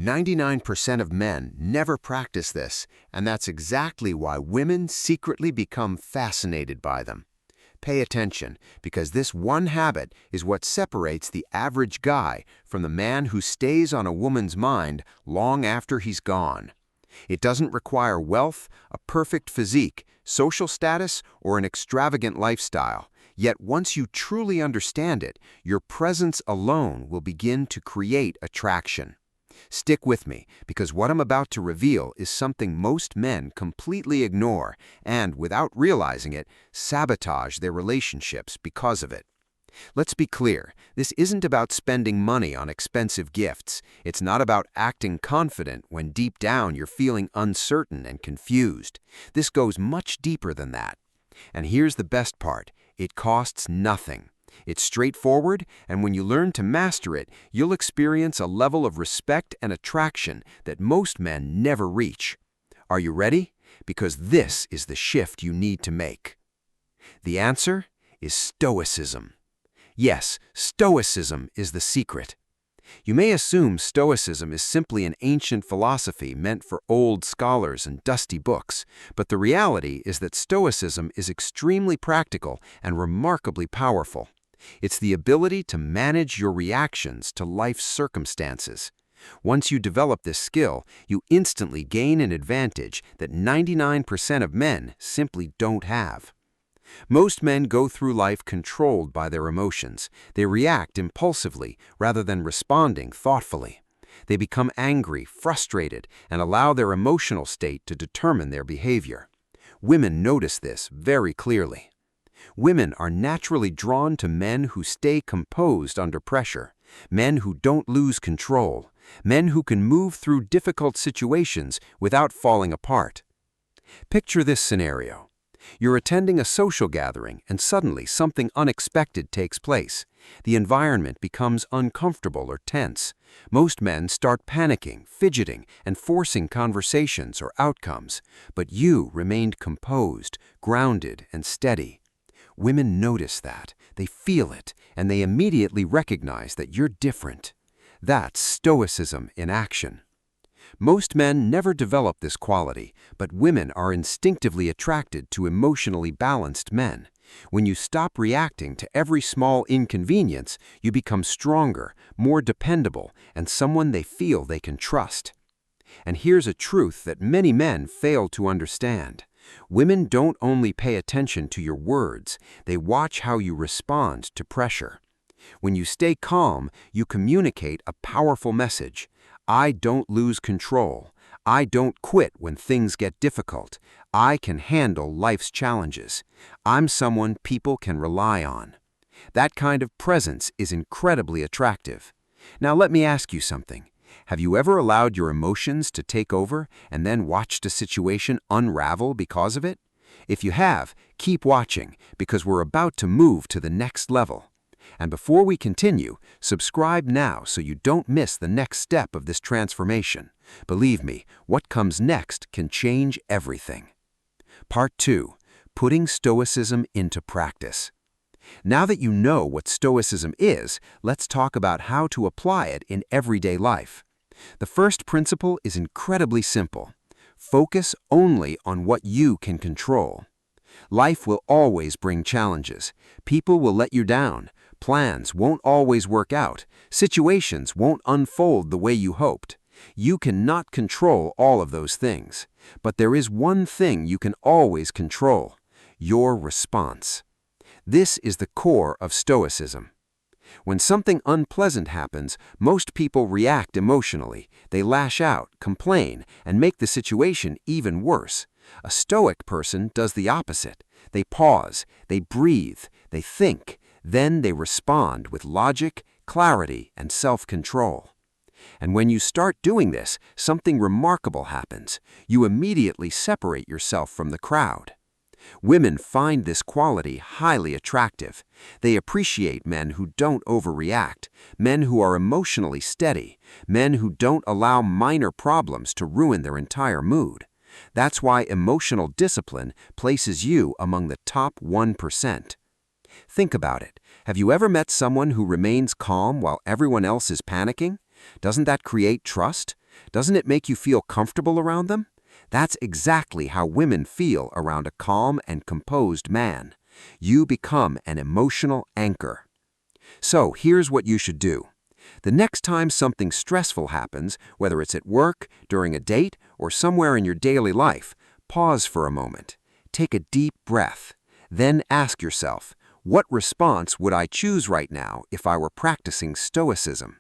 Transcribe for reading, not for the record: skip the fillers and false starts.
99% of men never practice this, and that's exactly why women secretly become fascinated by them. Pay attention, because this one habit is what separates the average guy from the man who stays on a woman's mind long after he's gone. It doesn't require wealth, a perfect physique, social status, or an extravagant lifestyle. Yet once you truly understand it, your presence alone will begin to create attraction. Stick with me, because what I'm about to reveal is something most men completely ignore and, without realizing it, sabotage their relationships because of it. Let's be clear, this isn't about spending money on expensive gifts. It's not about acting confident when deep down you're feeling uncertain and confused. This goes much deeper than that. And here's the best part, it costs nothing. It's straightforward, and when you learn to master it, you'll experience a level of respect and attraction that most men never reach. Are you ready? Because this is the shift you need to make. The answer is Stoicism. Yes, Stoicism is the secret. You may assume Stoicism is simply an ancient philosophy meant for old scholars and dusty books, but the reality is that Stoicism is extremely practical and remarkably powerful. It's the ability to manage your reactions to life's circumstances. Once you develop this skill, you instantly gain an advantage that 99% of men simply don't have. Most men go through life controlled by their emotions. They react impulsively rather than responding thoughtfully. They become angry, frustrated, and allow their emotional state to determine their behavior. Women notice this very clearly. Women are naturally drawn to men who stay composed under pressure, men who don't lose control, men who can move through difficult situations without falling apart. Picture this scenario. You're attending a social gathering and suddenly something unexpected takes place. The environment becomes uncomfortable or tense. Most men start panicking, fidgeting, and forcing conversations or outcomes, but you remained composed, grounded, and steady. Women notice that, they feel it, and they immediately recognize that you're different. That's Stoicism in action. Most men never develop this quality, but women are instinctively attracted to emotionally balanced men. When you stop reacting to every small inconvenience, you become stronger, more dependable, and someone they feel they can trust. And here's a truth that many men fail to understand. Women don't only pay attention to your words, they watch how you respond to pressure. When you stay calm, you communicate a powerful message. I don't lose control. I don't quit when things get difficult. I can handle life's challenges. I'm someone people can rely on. That kind of presence is incredibly attractive. Now let me ask you something. Have you ever allowed your emotions to take over and then watched a situation unravel because of it? If you have, keep watching, because we're about to move to the next level. And before we continue, subscribe now so you don't miss the next step of this transformation. Believe me, what comes next can change everything. Part 2. Putting Stoicism into practice. Now that you know what Stoicism is, let's talk about how to apply it in everyday life. The first principle is incredibly simple. Focus only on what you can control. Life will always bring challenges. People will let you down. Plans won't always work out. Situations won't unfold the way you hoped. You cannot control all of those things. But there is one thing you can always control: your response. This is the core of Stoicism. When something unpleasant happens, most people react emotionally. They lash out, complain, and make the situation even worse. A Stoic person does the opposite. They pause, they breathe, they think, then they respond with logic, clarity, and self-control. And when you start doing this, something remarkable happens. You immediately separate yourself from the crowd. Women find this quality highly attractive. They appreciate men who don't overreact, men who are emotionally steady, men who don't allow minor problems to ruin their entire mood. That's why emotional discipline places you among the top 1%. Think about it. Have you ever met someone who remains calm while everyone else is panicking? Doesn't that create trust? Doesn't it make you feel comfortable around them? That's exactly how women feel around a calm and composed man. You become an emotional anchor. So here's what you should do. The next time something stressful happens, whether it's at work, during a date, or somewhere in your daily life, pause for a moment. Take a deep breath. Then ask yourself, what response would I choose right now if I were practicing stoicism?